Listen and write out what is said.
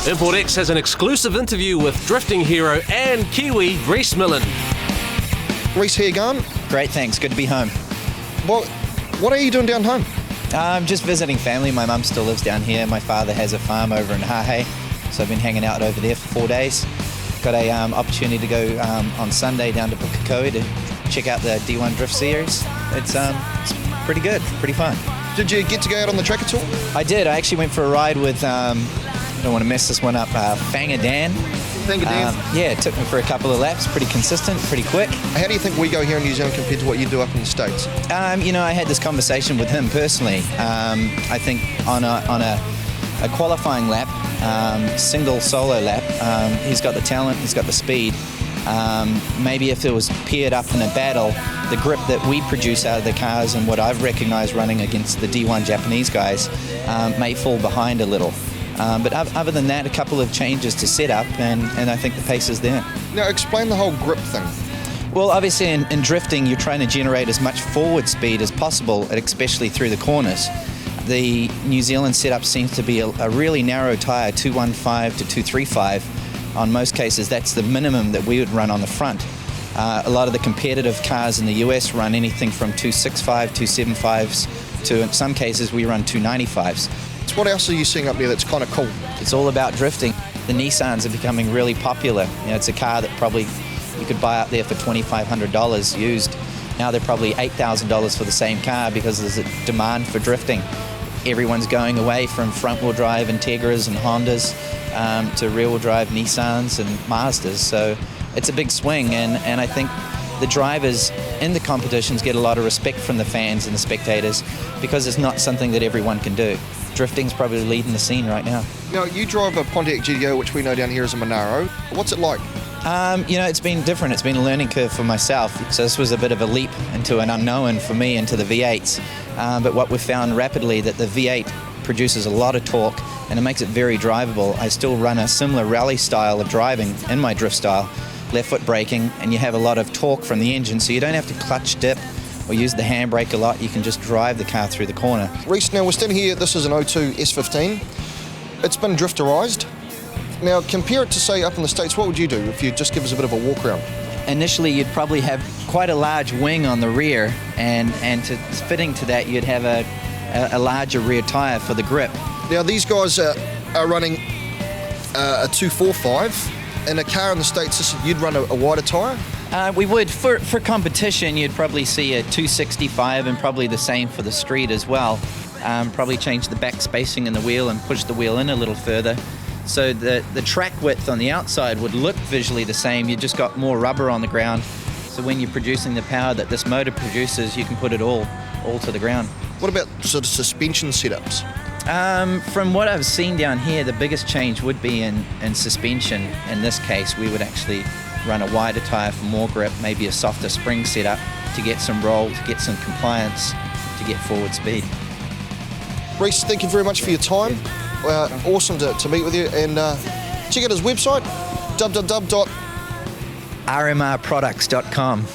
Import X has an exclusive interview with drifting hero and Kiwi Rhys Millen. Rhys, how you going? Great, thanks. Good to be home. Well, what are you doing down home? I'm just visiting family. My mum still lives down here. My father has a farm over in Hahe, so I've been hanging out over there for 4 days. Got a opportunity to go on Sunday down to Pukekohe to check out the D1 Drift Series. It's pretty good, pretty fun. Did you get to go out on the track at all? I did. I actually went for a ride with, I don't want to mess this one up, Fanger Dan. Fanger Dan? Yeah, it took me for a couple of laps. Pretty consistent, pretty quick. How do you think we go here in New Zealand compared to what you do up in the States? I had this conversation with him personally. I think on a qualifying lap, single solo lap, he's got the talent, he's got the speed. Maybe if it was paired up in a battle, the grip that we produce out of the cars and what I've recognised running against the D1 Japanese guys may fall behind a little. But other than that, a couple of changes to setup, and I think the pace is there. Now, explain the whole grip thing. Well, obviously in drifting, you're trying to generate as much forward speed as possible, especially through the corners. The New Zealand setup seems to be a really narrow tyre, 215 to 235. On most cases, that's the minimum that we would run on the front. A lot of the competitive cars in the US run anything from 265, 275s to, in some cases, we run 295s. So what else are you seeing up there that's kind of cool? It's all about drifting. The Nissans are becoming really popular. It's a car that probably you could buy up there for $2,500 used. Now they're probably $8,000 for the same car because there's a demand for drifting. Everyone's going away from front-wheel drive Integras and Hondas to rear-wheel drive Nissans and Mazdas. So it's a big swing, and I think the drivers in the competitions get a lot of respect from the fans and the spectators because it's not something that everyone can do. Drifting's probably leading the scene right now. Now, you drive a Pontiac GTO, which we know down here as a Monaro. What's it like? It's been different. It's been a learning curve for myself. So this was a bit of a leap into an unknown for me, into the V8s. But what we've found rapidly that the V8 produces a lot of torque and it makes it very drivable. I still run a similar rally style of driving in my drift style, left foot braking, and you have a lot of torque from the engine, so you don't have to clutch dip or use the handbrake a lot. You can just drive the car through the corner. Rhys, now we're standing here, this is an 02 S15. It's been drifterised. Now compare it to, say, up in the States, what would you do if you just give us a bit of a walk around? Initially you'd probably have quite a large wing on the rear, and to fitting to that you'd have a larger rear tyre for the grip. Now these guys are running a 245. In a car in the States, you'd run a wider tyre? We would. For competition, you'd probably see a 265 and probably the same for the street as well. Probably change the back spacing in the wheel and push the wheel in a little further. So the track width on the outside would look visually the same. You just got more rubber on the ground. So when you're producing the power that this motor produces, you can put it all to the ground. What about sort of suspension setups? From what I've seen down here, the biggest change would be in suspension. In this case, we would actually run a wider tyre for more grip, maybe a softer spring setup to get some roll, to get some compliance, to get forward speed. Rhys, thank you very much for your time. Awesome to meet with you, and check out his website, www.rmrproducts.com.